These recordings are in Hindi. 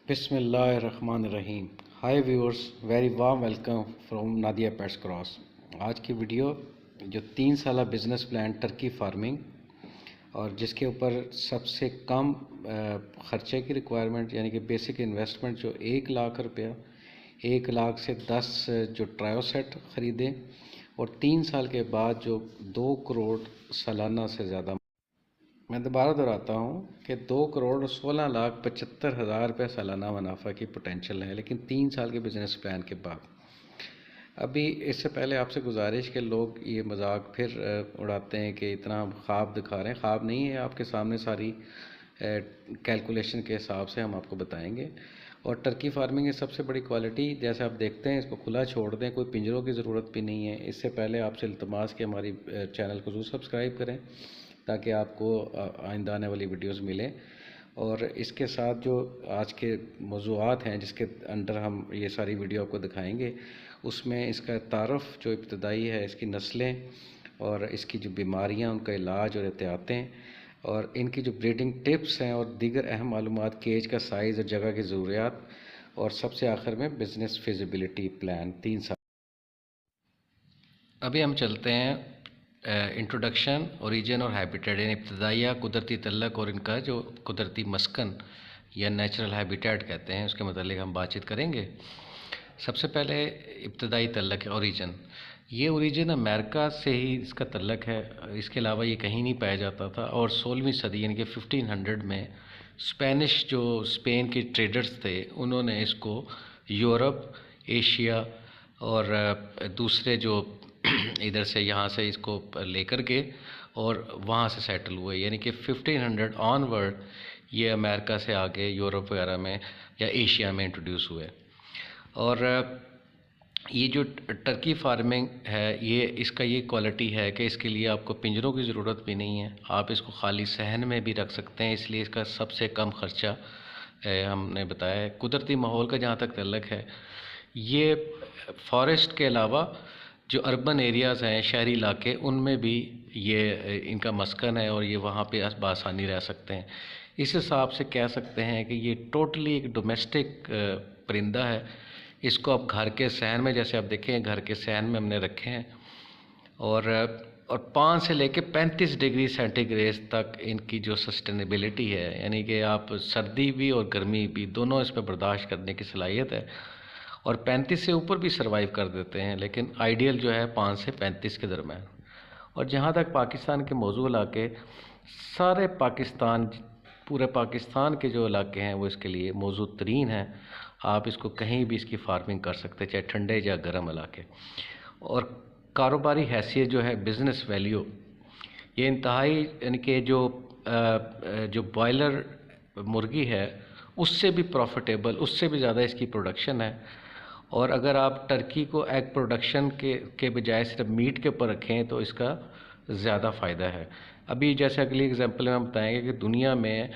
बिस्मिल्लाहिर्रहमानिर्रहीम। हाय viewers, very warm welcome from Nadia pets cross. आज की वीडियो जो 3 साल बिज़नेस प्लान टर्की फार्मिंग और जिसके ऊपर सबसे कम ख़र्चे की रिक्वायरमेंट यानी कि बेसिक इन्वेस्टमेंट जो 1 लाख रुपया, 1 लाख से 10 जो ट्रायो सेट ख़रीदें और 3 साल के बाद जो 2 करोड़ सालाना से ज़्यादा, मैं दोबारा दोहराता हूँ कि 2,16,75,000 रुपये सालाना मुनाफा की पोटेंशियल है, लेकिन 3 साल के बिज़नेस प्लान के बाद। अभी इससे पहले आपसे गुजारिश कि लोग ये मजाक फिर उड़ाते हैं कि इतना ख्वाब दिखा रहे हैं। ख्वाब नहीं है, आपके सामने सारी कैलकुलेशन के हिसाब से हम आपको बताएंगे। और टर्की फार्मिंग की सबसे बड़ी क्वालिटी, जैसे आप देखते हैं, इसको खुला छोड़ दें, कोई पिंजरों की ज़रूरत भी नहीं है। इससे पहले आपसे इल्तमास कि हमारी चैनल को ज़रूर सब्सक्राइब करें ताकि आपको आइंदा आने वाली वीडियोस मिलें। और इसके साथ जो आज के मौज़ूआत हैं जिसके अंडर हम ये सारी वीडियो आपको दिखाएंगे, उसमें इसका तारफ़ जो इब्तदाई है, इसकी नस्लें और इसकी जो बीमारियां, उनका इलाज और एहतियातें और इनकी जो ब्रीडिंग टिप्स हैं और दीगर अहम मालूमात, केज का साइज़ और जगह की ज़रूरियात, और सबसे आखिर में बिज़नेस फिजिबिलिटी प्लान 3 साल। अभी हम चलते हैं इंट्रोडक्शन, ओरिजिन और हैबिटेट, यानी इब्तदाइया, कुदरती तल्लक और इनका जो कुदरती मस्कन या नेचुरल हैबिटेट कहते हैं, उसके मतलब हम बातचीत करेंगे। सबसे पहले इब्तदाई तल्लक है, ओरिजिन। ये ओरिजिन अमेरिका से ही इसका तल्लक है, इसके अलावा ये कहीं नहीं पाया जाता था। और 16वीं सदी यानी कि 1500 में स्पेनिश जो स्पेन के ट्रेडर्स थे, उन्होंने इसको यूरोप, एशिया और दूसरे जो इधर से यहाँ से इसको लेकर के और वहाँ से सेटल हुए, यानी कि 1500 ऑनवर्ड ये अमेरिका से आगे यूरोप वगैरह में या एशिया में इंट्रोड्यूस हुए। और ये जो टर्की फार्मिंग है, ये इसका ये क्वालिटी है कि इसके लिए आपको पिंजरों की ज़रूरत भी नहीं है, आप इसको खाली सहन में भी रख सकते हैं, इसलिए इसका सबसे कम ख़र्चा हमने बताया है। कुदरती माहौल का जहाँ तक तल्लक है, ये फॉरेस्ट के अलावा जो अर्बन एरियाज़ हैं, शहरी इलाके, उनमें भी ये इनका मस्कन है और ये वहाँ पे आसानी रह सकते हैं। इस हिसाब से कह सकते हैं कि ये टोटली एक डोमेस्टिक परिंदा है। इसको आप घर के सहन में, जैसे आप देखें घर के सहन में हमने रखे हैं, और 5 से लेके 35 डिग्री सेंटीग्रेड तक इनकी जो सस्टेनेबिलिटी है, यानी कि आप सर्दी भी और गर्मी भी दोनों इसमें बर्दाश्त करने की सलाहियत है, और 35 से ऊपर भी सर्वाइव कर देते हैं, लेकिन आइडियल जो है 5 से 35 के दरम्यान। और जहाँ तक पाकिस्तान के मौजू इलाके, सारे पाकिस्तान, पूरे पाकिस्तान के जो इलाके हैं वो इसके लिए मौजू तरीन हैं। आप इसको कहीं भी इसकी फार्मिंग कर सकते हैं, चाहे ठंडे या गर्म इलाके। और कारोबारी हैसियत जो है, बिज़नेस वैल्यू, ये इंतहाई, यानी कि जो बॉयलर मुर्गी है उससे भी प्रॉफिटेबल, उससे भी ज़्यादा इसकी प्रोडक्शन है। और अगर आप टर्की को एग प्रोडक्शन के बजाय सिर्फ मीट के ऊपर रखें तो इसका ज़्यादा फ़ायदा है। अभी जैसे अगली एग्जांपल में हम बताएंगे कि दुनिया में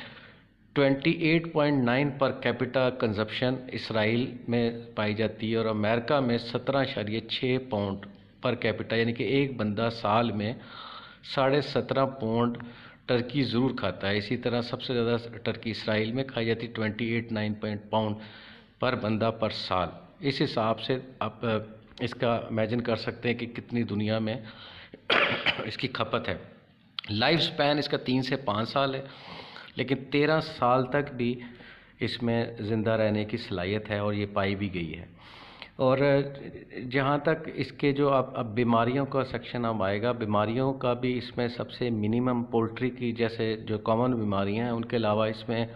28.9 पर कैपिटा कंजप्शन इसराइल में पाई जाती है और अमेरिका में 17.6 पाउंड पर कैपिटा, यानी कि एक बंदा साल में 17.5 पाउंड टर्की ज़रूर खाता है। इसी तरह सबसे ज़्यादा टर्की इसराइल में खाई जाती 28.9 पाउंड पर बंदा पर साल। इस हिसाब से आप इसका इमेजिन कर सकते हैं कि कितनी दुनिया में इसकी खपत है। लाइफ स्पैन इसका 3 से 5 साल है, लेकिन 13 साल तक भी इसमें ज़िंदा रहने की सलाहियत है और ये पाई भी गई है। और जहाँ तक इसके जो अब बीमारियों का सेक्शन अब आएगा, बीमारियों का भी इसमें सबसे मिनिमम पोल्ट्री की जैसे जो कॉमन बीमारियाँ हैं उनके अलावा इसमें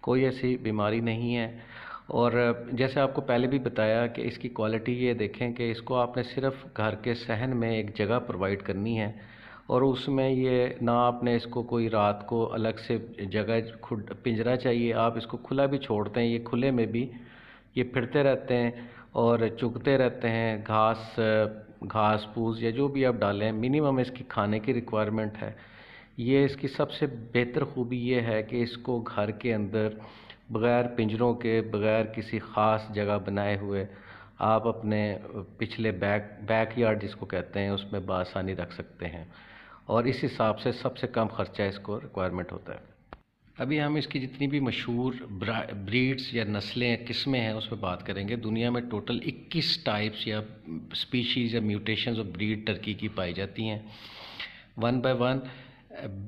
कोई ऐसी बीमारी नहीं है। और जैसे आपको पहले भी बताया कि इसकी क्वालिटी ये देखें कि इसको आपने सिर्फ घर के सहन में एक जगह प्रोवाइड करनी है, और उसमें ये ना आपने इसको कोई रात को अलग से जगह पिंजरा चाहिए, आप इसको खुला भी छोड़ते हैं, ये खुले में भी ये फिरते रहते हैं और चुगते रहते हैं, घास फूस या जो भी आप डालें, मिनिमम इसकी खाने की रिक्वायरमेंट है। ये इसकी सबसे बेहतर खूबी ये है कि इसको घर के अंदर बग़ैर पिंजरों के, बग़ैर किसी ख़ास जगह बनाए हुए आप अपने पिछले बैक यार्ड जिसको कहते हैं उसमें बआसानी रख सकते हैं, और इस हिसाब से सबसे कम ख़र्चा इसको रिक्वायरमेंट होता है। अभी हम इसकी जितनी भी मशहूर ब्रीड्स या नस्लें किस्में हैं उस पर बात करेंगे। दुनिया में टोटल 21 टाइप्स या स्पीशीज़ या म्यूटेशंस ऑफ ब्रीड टर्की की पाई जाती हैं। One by one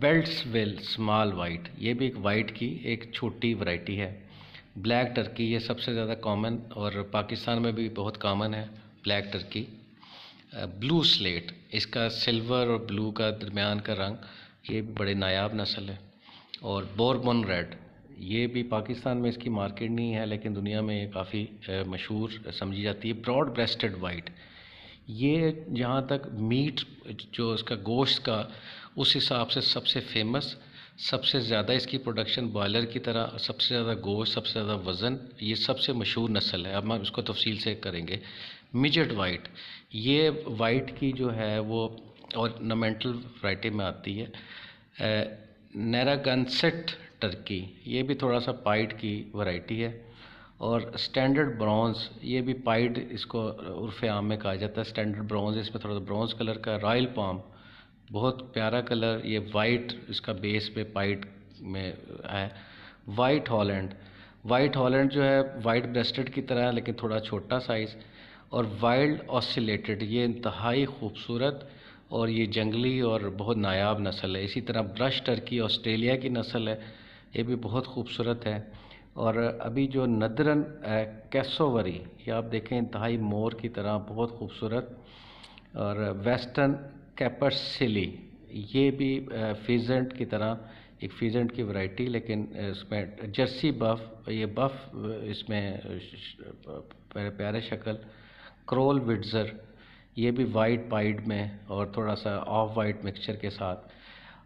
Beltsville small white, ये भी एक वाइट की एक छोटी वैरायटी है। ब्लैक टर्की, ये सबसे ज़्यादा कॉमन और पाकिस्तान में भी बहुत कॉमन है ब्लैक टर्की। ब्लू स्लेट, इसका सिल्वर और ब्लू का दरमियान का रंग, ये भी बड़े नायाब नस्ल है। और बोरबन रेड, ये भी पाकिस्तान में इसकी मार्केट नहीं है लेकिन दुनिया में ये काफ़ी मशहूर समझी जाती है। ब्रॉड ब्रेस्टेड वाइट, ये जहाँ तक मीट जो इसका गोश्त का उस हिसाब से सबसे फेमस, सबसे ज़्यादा इसकी प्रोडक्शन बॉयलर की तरह, सबसे ज़्यादा गोश्त, सबसे ज़्यादा वज़न, ये सबसे मशहूर नस्ल है। अब हम इसको तफसील से करेंगे। मिजेट वाइट, ये वाइट की जो है वो ऑर्नामेंटल वैरायटी में आती है। नैरागनसेट टर्की, ये भी थोड़ा सा पाइड की वैरायटी है। और स्टैंडर्ड ब्रॉन्ज़, ये भी पाइड इसको उर्फ़ आम में कहा जाता है। स्टैंडर्ड ब्रॉन्ज़, इसमें थोड़ा सा ब्रॉन्ज़ कलर का। रॉयल पाम, बहुत प्यारा कलर, ये वाइट इसका बेस पे पाइड में है। वाइट हॉलैंड, वाइट हॉलैंड जो है वाइट ब्रेस्टेड की तरह है लेकिन थोड़ा छोटा साइज़। और वाइल्ड ऑसिलेटेड, ये इंतहाई खूबसूरत और ये जंगली और बहुत नायाब नस्ल है। इसी तरह ब्रश टर्की ऑस्ट्रेलिया की नस्ल है, ये भी बहुत खूबसूरत है। और अभी जो नदरन कैसोवरी, ये आप देखें इंतहाई मोर की तरह बहुत खूबसूरत। और वेस्टर्न कैपर्सिली, ये भी फीजेंट की तरह एक फीजेंट की वैरायटी, लेकिन इसमें जर्सी बफ, ये बफ इसमें प्यारे शक्ल। क्रोल विड्ज़र, ये भी वाइट पाइड में और थोड़ा सा ऑफ वाइट मिक्सचर के साथ।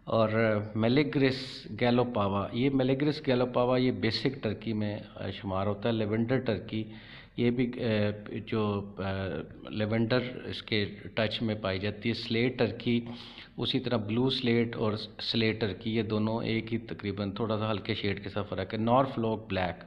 और मेलेग्रिस गैलोपावा, ये मेलेग्रिस गैलोपावा ये बेसिक टर्की में शुमार होता है। लेवेंडर टर्की, ये भी जो लेवेंडर इसके टच में पाई जाती है। स्लेट टर्की, उसी तरह ब्लू स्लेट और स्लेट टर्की, ये दोनों एक ही तकरीबन, थोड़ा सा हल्के शेड के साथ फ़र्क है। नॉर्फलॉक ब्लैक,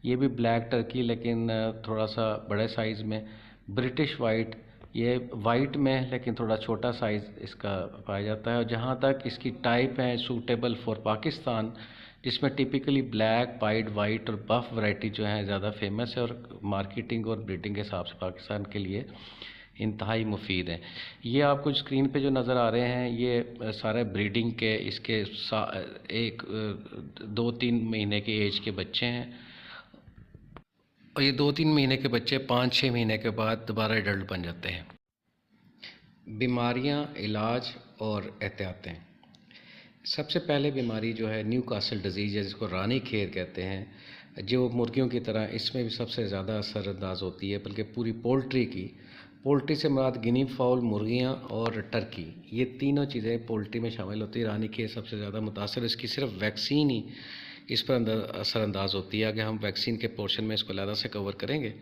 ये भी ब्लैक टर्की लेकिन थोड़ा सा बड़े साइज़ में। ब्रिटिश वाइट, ये वाइट में लेकिन थोड़ा छोटा साइज़ इसका पाया जाता है। और जहाँ तक इसकी टाइप है सूटेबल फॉर पाकिस्तान, जिसमें टिपिकली ब्लैक, पाइड, वाइट और बफ वैरायटी जो है ज़्यादा फेमस है और मार्केटिंग और ब्रीडिंग के हिसाब से पाकिस्तान के लिए इंतहाई मुफीद हैं। ये आपको स्क्रीन पे जो नज़र आ रहे हैं ये सारे ब्रीडिंग के इसके 2-3 महीने के एज के बच्चे हैं। और ये 2-3 महीने के बच्चे 5-6 महीने के बाद दोबारा एडल्ट बन जाते हैं। बीमारियां, इलाज और एहतियातें। सबसे पहले बीमारी जो है न्यू कासल डिज़ीज़ है, जिसको रानी खेर कहते हैं, जो मुर्गियों की तरह इसमें भी सबसे ज़्यादा असरअंदाज होती है, बल्कि पूरी पोल्ट्री से मुराद गिनी फाउल, मुर्गियाँ और टर्की, ये तीनों चीज़ें पोल्ट्री में शामिल होती है। रानी खेर सबसे ज़्यादा मुतासर, इसकी सिर्फ वैक्सीन ही इस पर असरअंदाज होती है। आगे हम वैक्सीन के पोर्शन में इसको अलग से कवर करेंगे।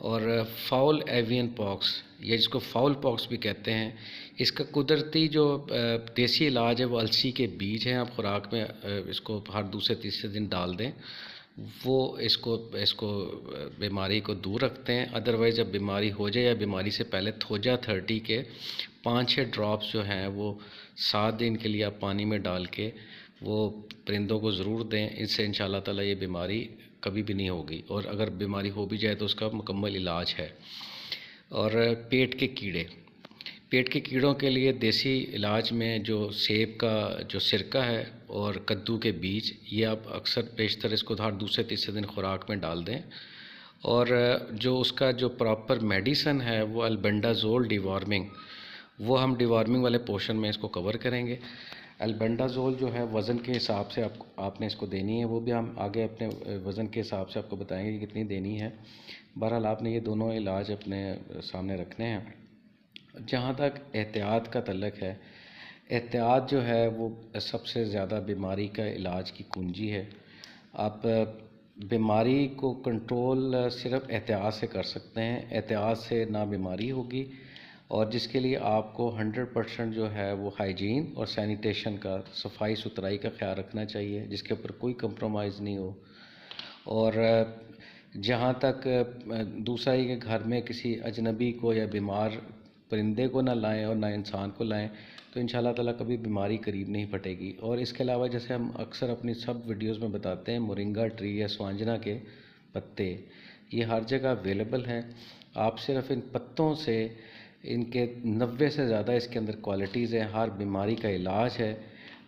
और फाउल एवियन पॉक्स, या जिसको फाउल पॉक्स भी कहते हैं, इसका कुदरती जो देसी इलाज है वो अलसी के बीज हैं। आप खुराक में इसको हर दूसरे तीसरे दिन डाल दें, वो इसको बीमारी को दूर रखते हैं। अदरवाइज़ जब बीमारी हो जाए या बीमारी से पहले थोजा 30 के 5-6 ड्रॉप्स जो हैं वो 7 दिन के लिए आप पानी में डाल के वो परिंदों को ज़रूर दें। इससे इंशाअल्लाह ताला ये बीमारी कभी भी नहीं होगी, और अगर बीमारी हो भी जाए तो उसका मुकम्मल इलाज है। और पेट के कीड़ों के लिए देसी इलाज में जो सेब का जो सिरका है और कद्दू के बीज, ये आप अक्सर बेशतर इसको हर दूसरे तीसरे दिन खुराक में डाल दें। और जो उसका जो प्रॉपर मेडिसन है वो अल्बेंडाजोल डिवॉर्मिंग, वो हम डिवॉर्मिंग वाले पोर्शन में इसको कवर करेंगे। अल्बेंडाजोल जो है वज़न के हिसाब से आपने इसको देनी है, वो भी हम आगे अपने वज़न के हिसाब से आपको बताएंगे कि कितनी देनी है। बहरहाल आपने ये दोनों इलाज अपने सामने रखने हैं। जहाँ तक एहतियात का तल्लुक़ है, एहतियात जो है वो सबसे ज़्यादा बीमारी का इलाज की कुंजी है। आप बीमारी को कंट्रोल सिर्फ एहतियात से कर सकते हैं। एहतियात से ना बीमारी होगी, और जिसके लिए आपको 100% जो है वो हाइजीन और सैनिटेशन का, सफाई सुथराई का ख्याल रखना चाहिए, जिसके ऊपर कोई कंप्रोमाइज़ नहीं हो। और जहाँ तक दूसरा ही कि घर में किसी अजनबी को या बीमार परिंदे को ना लाएं और ना इंसान को लाएं, तो इंशाल्लाह ताला कभी बीमारी करीब नहीं फटेगी। और इसके अलावा जैसे हम अक्सर अपनी सब वीडियोस में बताते हैं, मोरिंगा ट्री या स्वांजना के पत्ते ये हर जगह अवेलेबल हैं। आप सिर्फ इन पत्तों से, इनके 90 से ज़्यादा इसके अंदर क्वालिटीज़ हैं, हर बीमारी का इलाज है।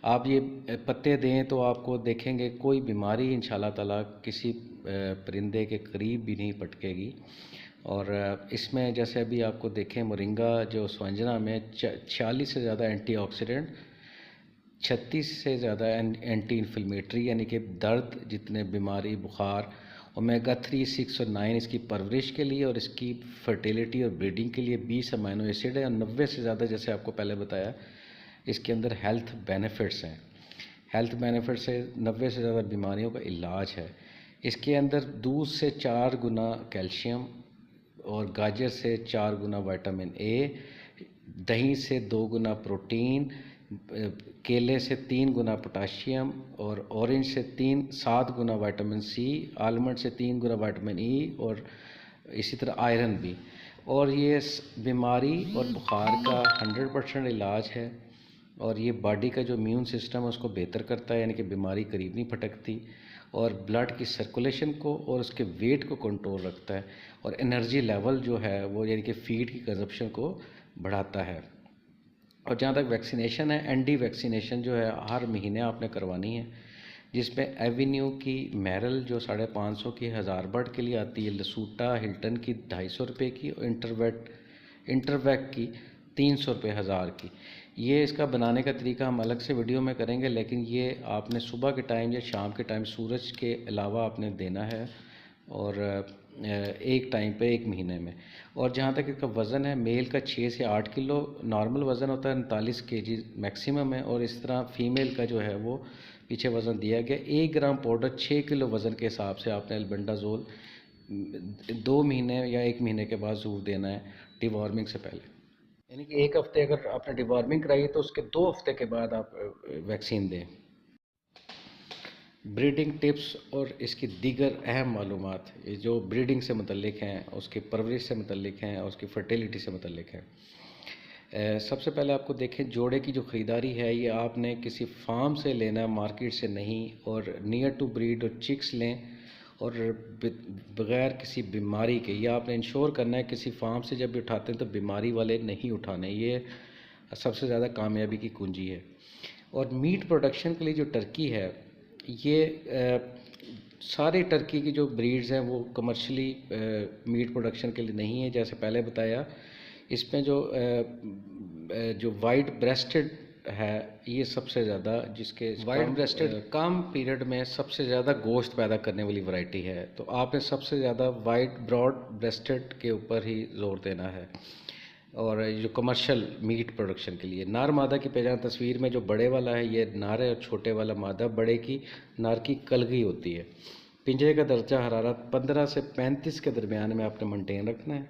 आप ये पत्ते दें तो आपको देखेंगे कोई बीमारी इंशाल्लाह ताला किसी परिंदे के करीब भी नहीं पटकेगी। और इसमें जैसे अभी आपको देखें मोरिंगा जो स्वांजना में 46 से ज़्यादा एंटीऑक्सीडेंट, 36 से ज़्यादा एंटी इन्फ्लेमेटरी यानी कि दर्द जितने बीमारी बुखार, ओमेगा 3, 6 और 9 इसकी परवरिश के लिए और इसकी फर्टिलिटी और ब्रीडिंग के लिए 20 अमाइनो एसिड है। और 90 से ज़्यादा, जैसे आपको पहले बताया, इसके अंदर हेल्थ बेनिफिट्स हैं। हेल्थ बेनिफिट से 90 से ज़्यादा बीमारियों का इलाज है। इसके अंदर दूध से 4 गुना कैल्शियम और गाजर से 4 गुना विटामिन ए, दही से 2 गुना प्रोटीन, केले से 3 गुना पोटाशियम और ऑरेंज से 7 गुना विटामिन सी, आलमंड से 3 गुना विटामिन ई और इसी तरह आयरन भी। और ये बीमारी और बुखार का 100% इलाज है। और ये बॉडी का जो इम्यून सिस्टम है उसको बेहतर करता है, यानी कि बीमारी करीब नहीं फटकती। और ब्लड की सर्कुलेशन को और उसके वेट को कंट्रोल रखता है। और एनर्जी लेवल जो है वो यानी कि फीड की कंजप्शन को बढ़ाता है। और जहाँ तक वैक्सीनेशन है, एनडी वैक्सीनेशन जो है हर महीने आपने करवानी है, जिसमें एवेन्यू की मैरल जो 550 की 1000 बर्ड के लिए आती है, लसूटा हिल्टन की 250 रुपये की और इंटरवैक की 300 रुपये 1000 की। ये इसका बनाने का तरीका हम अलग से वीडियो में करेंगे, लेकिन ये आपने सुबह के टाइम या शाम के टाइम सूरज के अलावा आपने देना है और एक टाइम पे 1 महीने में। और जहाँ तक इसका वज़न है, मेल का 6 से 8 किलो नॉर्मल वज़न होता है, 39 kg मैक्सिमम है। और इस तरह फ़ीमेल का जो है वो पीछे वज़न दिया गया। 1 ग्राम पाउडर 6 किलो वज़न के हिसाब से आपने एल्बेंडाजोल 2 महीने या 1 महीने के बाद ज़रूर देना है, डिवॉर्मिंग से पहले। यानी कि 1 हफ़्ते अगर आपने डिवॉर्मिंग कराई है तो उसके 2 हफ़्ते के बाद आप वैक्सीन दें। ब्रीडिंग टिप्स और इसकी दीगर अहम मालूमात ये जो ब्रीडिंग से मुतल्लिक हैं, उसकी परवरिश से मुतल्लिक हैं और उसकी फर्टिलिटी से मुतल्लिक हैं। सबसे पहले आपको देखें, जोड़े की जो ख़रीदारी है ये आपने किसी फार्म से लेना है, मार्केट से नहीं। और नियर टू ब्रीड और चिक्स लें और बग़ैर किसी बीमारी के। ये आपने इंश्योर करना है किसी फार्म से जब भी उठाते हैं तो बीमारी वाले नहीं उठाने। ये सबसे ज़्यादा कामयाबी की कुंजी है। और मीट प्रोडक्शन के लिए जो टर्की है, ये सारे टर्की की जो ब्रीड्स हैं वो कमर्शियली मीट प्रोडक्शन के लिए नहीं है। जैसे पहले बताया, इसमें जो वाइट ब्रेस्टेड है ये सबसे ज़्यादा, जिसके वाइट ब्रेस्टेड कम पीरियड में सबसे ज़्यादा गोश्त पैदा करने वाली वैरायटी है। तो आपने सबसे ज़्यादा वाइट ब्रॉड ब्रेस्टेड के ऊपर ही जोर देना है। और जो कमर्शियल मीट प्रोडक्शन के लिए नार मादा की पहचान, तस्वीर में जो बड़े वाला है ये नार है और छोटे वाला मादा। बड़े की नार की कलगी होती है। पिंजरे का दर्जा हरारत 15 से 35 के दरमियान में आपने मेंटेन रखना है,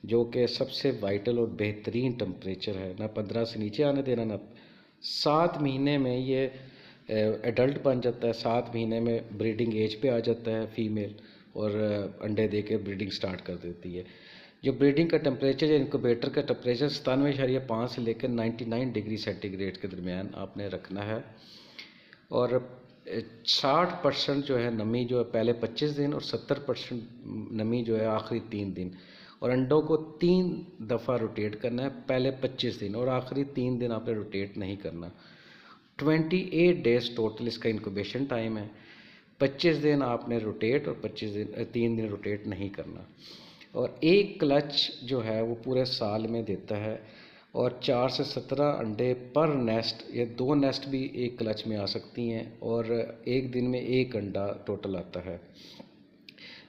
जो कि सबसे वाइटल और बेहतरीन टेम्परेचर है। ना 15 से नीचे आने देना, ना 7 महीने में ये एडल्ट बन जाता है। 7 महीने में ब्रीडिंग एज पे आ जाता है फीमेल और अंडे दे के ब्रीडिंग स्टार्ट कर देती है। जो ब्रीडिंग का टेम्परेचर या इनक्यूबेटर का टेम्परेचर 97.5 से लेकर 99 डिग्री सेंटीग्रेड के दरमियान आपने रखना है। और 60% जो है नमी जो है पहले 25 दिन और 70% नमी जो है आखिरी 3 दिन। और अंडों को 3 दफ़ा रोटेट करना है, पहले 25 दिन और आखिरी 3 दिन आपने रोटेट नहीं करना। 28 डेज़ टोटल इसका इंक्यूबेशन टाइम है। 25 दिन आपने रोटेट और 3 दिन रोटेट नहीं करना। और 1 क्लच जो है वो पूरे साल में देता है। और 4 से 17 अंडे पर नेस्ट, या 2 नेस्ट भी 1 क्लच में आ सकती हैं। और 1 दिन में 1 अंडा टोटल आता है।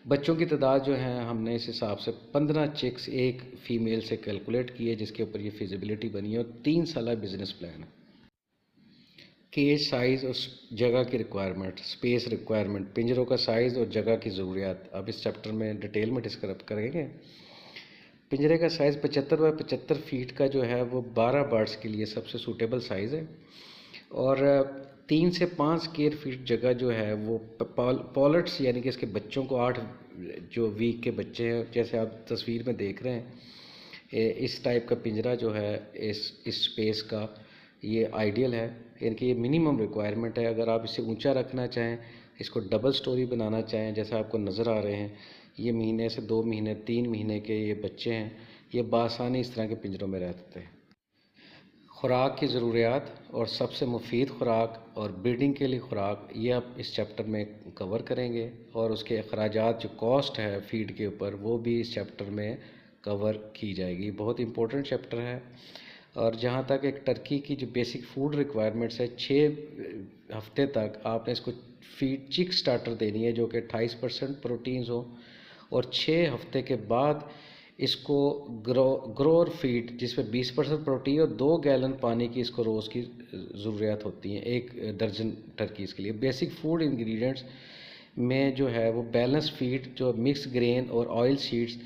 बच्चों की तादाद जो है हमने इस हिसाब से 15 चिक्स एक फ़ीमेल से कैलकुलेट की है, जिसके ऊपर ये फिजिबिलिटी बनी है। और 3 साल बिज़नेस प्लान है। केज साइज़ और जगह की रिक्वायरमेंट, स्पेस रिक्वायरमेंट, पिंजरों का साइज़ और जगह की ज़रूरियात अब इस चैप्टर में डिटेल में डिस्कस करेंगे। पिंजरे का साइज़ 75 बाय 75 फीट का जो है वो 12 बर्ड्स के लिए सबसे सूटेबल साइज़ है। और 3 से 5 स्क्वायर फीट जगह जो है वो पॉलट्स यानी कि इसके बच्चों को 8 जो वीक के बच्चे हैं, जैसे आप तस्वीर में देख रहे हैं, इस टाइप का पिंजरा जो है इस स्पेस का ये आइडियल है, यानी कि ये मिनिमम रिक्वायरमेंट है। अगर आप इसे ऊंचा रखना चाहें, इसको डबल स्टोरी बनाना चाहें, जैसा आपको नज़र आ रहे हैं, ये महीने से 2 महीने 3 महीने के ये बच्चे हैं, ये बासानी इस तरह के पिंजरों में रहते हैं। खुराक की ज़रूरियात और सबसे मुफीद खुराक और ब्रीडिंग के लिए खुराक, ये आप इस चैप्टर में कवर करेंगे, और उसके अखराजात जो कॉस्ट है फीड के ऊपर, वो भी इस चैप्टर में कवर की जाएगी। बहुत इंपॉर्टेंट चैप्टर है। और जहाँ तक एक टर्की की जो बेसिक फूड रिक्वायरमेंट्स है, 6 हफ्ते तक आपने इसको फीड चिक स्टार्टर देनी है जो कि 28% प्रोटीन्स हो, और 6 हफ्ते के बाद इसको ग्रोअर फीड जिसमें 20% प्रोटीन और 2 गैलन पानी की इसको रोज़ की ज़रूरियात होती हैं 1 दर्जन टर्कीज़ के लिए। बेसिक फूड इंग्रेडिएंट्स में जो है वो बैलेंस फीड, जो मिक्स ग्रेन और ऑयल सीड्स,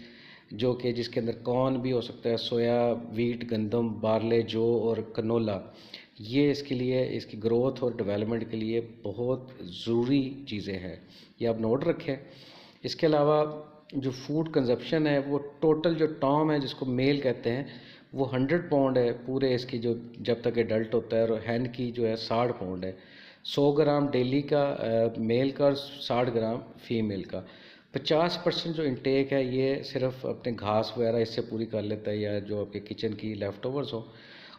जो कि जिसके अंदर कॉर्न भी हो सकता है, सोया, वीट, गंदम, बार्ले, जौ और कनोला, ये इसके लिए, इसकी ग्रोथ और डेवलपमेंट के लिए बहुत ज़रूरी चीज़ें हैं, ये आप नोट रखें। इसके अलावा जो फूड कंजप्शन है, वो टोटल जो टॉम है जिसको मेल कहते हैं, वो 100 पाउंड है पूरे इसकी, जो जब तक एडल्ट होता है, और हैन की जो है 60 पाउंड है। 100 ग्राम डेली का मेल का और 60 ग्राम फीमेल का। 50% जो इंटेक है ये सिर्फ अपने घास वगैरह इससे पूरी कर लेता है, या जो आपके किचन की लेफ़्ट ओवर्स हो।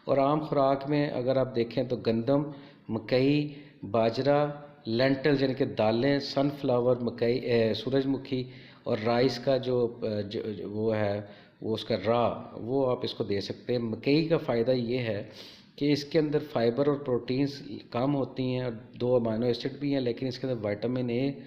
और आम खुराक में अगर आप देखें तो गंदम, मकई, बाजरा, लेंटल्स यानी कि दालें, सनफ्लावर, मकई, सूरजमुखी, और राइस का वो है, वो उसका वो आप इसको दे सकते हैं। मकई का फ़ायदा ये है कि इसके अंदर फाइबर और प्रोटीन्स कम होती हैं, और 2 अमाइनो एसिड भी हैं, लेकिन इसके अंदर विटामिन ए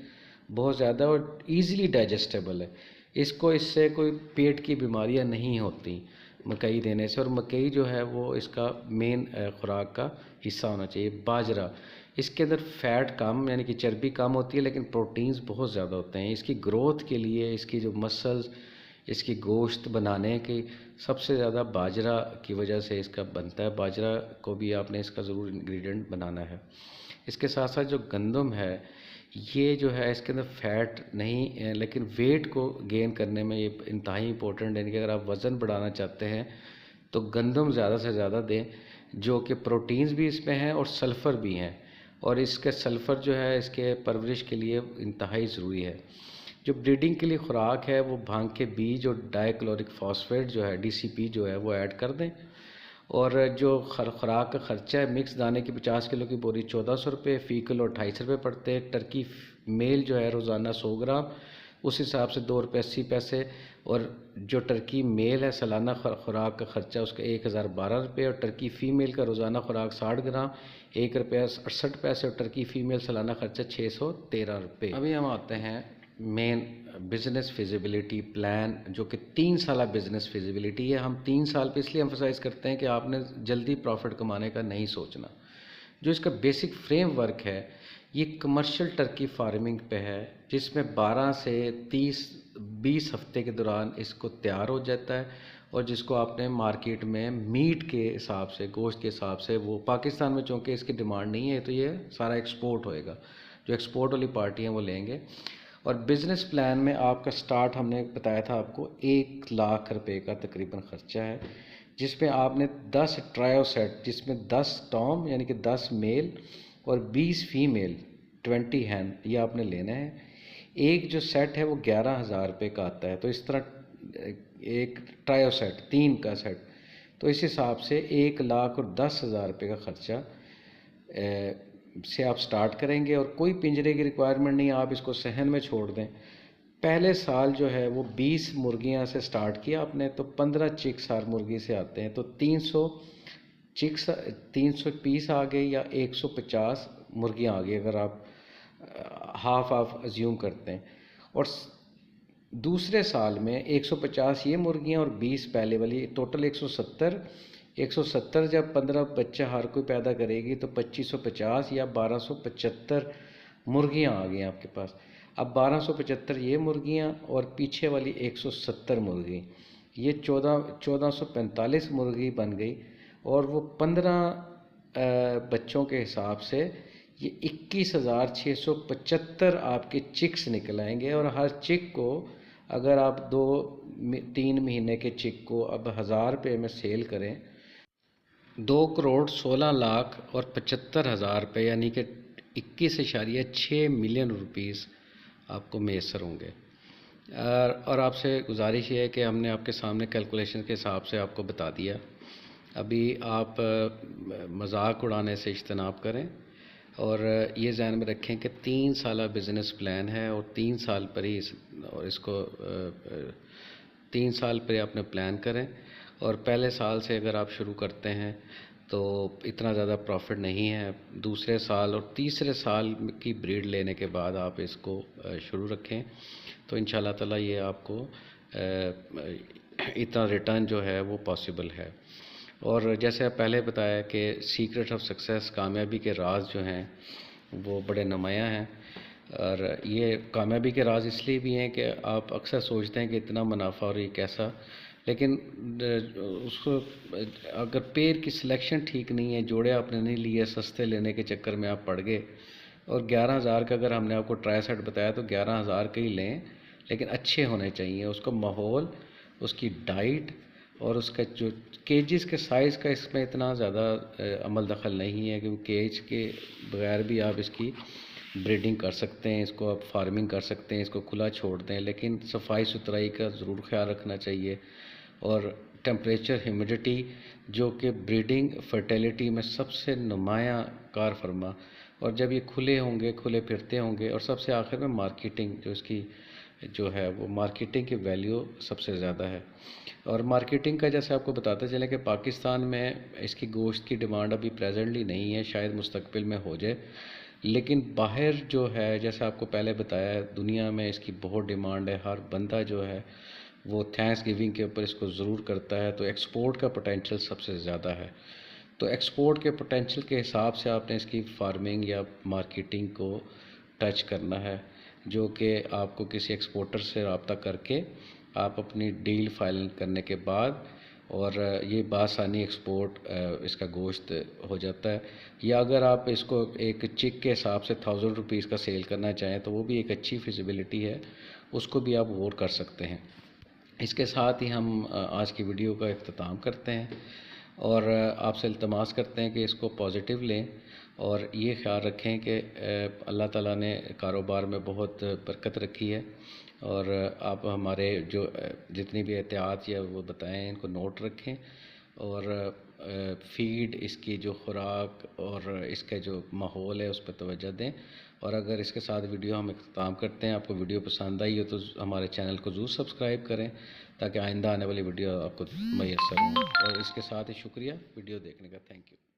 बहुत ज़्यादा और इजीली डाइजेस्टेबल है। इससे कोई पेट की बीमारियां नहीं होती मकई देने से, और मकई जो है वो इसका मेन खुराक का हिस्सा होना चाहिए। बाजरा, इसके अंदर फ़ैट कम यानी कि चर्बी कम होती है, लेकिन प्रोटीन्स बहुत ज़्यादा होते हैं। इसकी ग्रोथ के लिए, इसकी जो मसल्स, इसकी गोश्त बनाने की सबसे ज़्यादा बाजरा की वजह से इसका बनता है। बाजरा को भी आपने इसका ज़रूर इंग्रेडिएंट बनाना है। इसके साथ साथ जो गंदम है, ये जो है इसके अंदर फ़ैट नहीं, लेकिन वेट को गेन करने में ये इंतहाई इंपॉर्टेंट है कि अगर आप वज़न बढ़ाना चाहते हैं तो गंदम ज़्यादा से ज़्यादा दें, जो कि प्रोटीन्स भी इसमें हैं और सल्फ़र भी हैं, और इसके सल्फ़र जो है इसके परवरिश के लिए इंतहाई ज़रूरी है। जो ब्रीडिंग के लिए खुराक है, वो भांग के बीज और डाइक्लोरिक फॉस्फेट जो है DCP जो है वो ऐड कर दें। और जो खुराक का ख़र्चा है, मिक्स दाने की 50 किलो की बोरी 1400 रुपये, फ़ी किलो 28 रुपये पड़ते हैं। टर्की मेल जो है रोज़ाना 100 ग्राम, उस हिसाब से 2 रुपये 80 पैसे। और जो टर्की मेल है, सालाना खुराक का ख़र्चा उसका 1012 रुपये, और टर्की फ़ीमेल का रोज़ाना खुराक 60 ग्राम 1 रुपया 68 पैसे, और टर्की फ़ीमेल सालाना ख़र्चा 613 रुपये। अभी हम आते हैं मेन बिज़नेस फिजिबिलिटी प्लान, जो कि 3 साल बिज़नेस फिजिबिलिटी है। हम 3 साल पे इसलिए एम्फसाइज़ करते हैं कि आपने जल्दी प्रॉफिट कमाने का नहीं सोचना। जो इसका बेसिक फ्रेमवर्क है, ये कमर्शियल टर्की फार्मिंग पे है, जिसमें 12 से 20 हफ्ते के दौरान इसको तैयार हो जाता है, और जिसको आपने मार्केट में मीट के हिसाब से, गोश्त के हिसाब से, वो पाकिस्तान में चूँकि इसकी डिमांड नहीं है तो ये सारा एक्सपोर्ट होएगा, जो एक्सपोर्ट वाली पार्टी हैं वो लेंगे। और बिज़नेस प्लान में आपका स्टार्ट हमने बताया था आपको 1 लाख रुपए का तकरीबन ख़र्चा है, जिसमें आपने 10 ट्रायो सेट, जिसमें 10 टॉम यानी कि 10 मेल और 20 फीमेल 20 हैन, ये आपने लेना है। एक जो सेट है वो 11,000 रुपये का आता है। तो इस तरह एक ट्रायो सेट 3 का सेट, तो इस हिसाब से 1,10,000 रुपये का ख़र्चा से आप स्टार्ट करेंगे। और कोई पिंजरे की रिक्वायरमेंट नहीं, आप इसको सहन में छोड़ दें। पहले साल जो है वो 20 मुर्गियां से स्टार्ट किया आपने, तो 15 चिक्स हर मुर्गी से आते हैं, तो 300 चिक्स 300 पीस आ गए, या 150 मुर्गियां आ गई अगर आप हाफ अज्यूम करते हैं। और दूसरे साल में 150 ये मुर्गियां और 20 पहले वाली, टोटल 170 जब 15 बच्चा हर कोई पैदा करेगी तो 2550 या 1275 मुर्गियां आ गई आपके पास। अब 1275 ये मुर्गियां और पीछे वाली 170 मुर्गी, ये 1445 मुर्गी बन गई। और वो 15 बच्चों के हिसाब से ये 21,675 आपके चिक्स निकल आएंगे। और हर चिक को अगर आप 2-3 महीने के चिक को अब 1000 रुपये में सेल करें 2,16,75,000 रुपये यानी कि 21.6 मिलियन रुपीस आपको मैसर होंगे। और आपसे गुजारिश ये है कि हमने आपके सामने कैलकुलेशन के हिसाब से आपको बता दिया। अभी आप मजाक उड़ाने से इज्तनाब करें और ये ज़हन में रखें कि 3 साल बिज़नेस प्लान है और 3 साल पर ही इसको 3 साल पर आपने प्लान करें। और पहले साल से अगर आप शुरू करते हैं तो इतना ज़्यादा प्रॉफिट नहीं है। दूसरे साल और तीसरे साल की ब्रीड लेने के बाद आप इसको शुरू रखें तो इंशाल्लाह ताला ये आपको इतना रिटर्न जो है वो पॉसिबल है। और जैसे आप पहले बताया कि सीक्रेट ऑफ सक्सेस, कामयाबी के राज जो हैं वो बड़े नुमायाँ हैं। और ये कामयाबी के राज इसलिए भी हैं कि आप अक्सर सोचते हैं कि इतना मुनाफा और ये कैसा, लेकिन उसको अगर पेड़ की सिलेक्शन ठीक नहीं है, जोड़े आपने नहीं लिए, सस्ते लेने के चक्कर में आप पड़ गए। और 11,000 का अगर हमने आपको ट्राई सेट बताया तो 11,000 के ही लें, लेकिन अच्छे होने चाहिए। उसका माहौल, उसकी डाइट और उसका जो केजेस के साइज़ का इसमें इतना ज़्यादा अमल दखल नहीं है, क्योंकि केज के बगैर भी आप इसकी ब्रीडिंग कर सकते हैं, इसको आप फार्मिंग कर सकते हैं, इसको खुला छोड़ दें, लेकिन सफाई सुथराई का ज़रूर ख्याल रखना चाहिए। और टेम्परेचर, ह्यूमिडिटी जो कि ब्रीडिंग फर्टिलिटी में सबसे नुमायाँ कार फरमा। और जब ये खुले होंगे, खुले फिरते होंगे, और सबसे आखिर में मार्केटिंग जो इसकी जो है वो मार्केटिंग की वैल्यू सबसे ज़्यादा है। और मार्केटिंग का जैसे आपको बताते चलें कि पाकिस्तान में इसकी गोश्त की डिमांड अभी प्रेजेंटली नहीं है, शायद मुस्तकबिल में हो जाए, लेकिन बाहर जो है जैसे आपको पहले बताया दुनिया में इसकी बहुत डिमांड है। हर बंदा जो है वो थैंक्स गिविंग के ऊपर इसको ज़रूर करता है, तो एक्सपोर्ट का पोटेंशियल सबसे ज़्यादा है। तो एक्सपोर्ट के पोटेंशियल के हिसाब से आपने इसकी फार्मिंग या मार्केटिंग को टच करना है, जो कि आपको किसी एक्सपोर्टर से रब्ता करके आप अपनी डील फाइल करने के बाद, और ये बासानी एक्सपोर्ट इसका गोश्त हो जाता है। या अगर आप इसको एक चिक के हिसाब से 1000 रुपीज़ का सेल करना चाहें तो वो भी एक अच्छी फिजिबिलिटी है, उसको भी आप गौर कर सकते हैं। इसके साथ ही हम आज की वीडियो का इख्तिताम करते हैं और आपसे इल्तमास करते हैं कि इसको पॉजिटिव लें और ये ख्याल रखें कि अल्लाह ताला ने कारोबार में बहुत बरकत रखी है। और आप हमारे जो जितनी भी एहतियात या वो बताएं इनको नोट रखें और फ़ीड, इसकी जो खुराक और इसका जो माहौल है उस पर तवज्जो दें। और अगर इसके साथ वीडियो हम इख्तिताम करते हैं, आपको वीडियो पसंद आई हो तो हमारे चैनल को ज़रूर सब्सक्राइब करें ताकि आइंदा आने वाली वीडियो आपको मैसर हो। और इसके साथ ही शुक्रिया वीडियो देखने का। Thank you.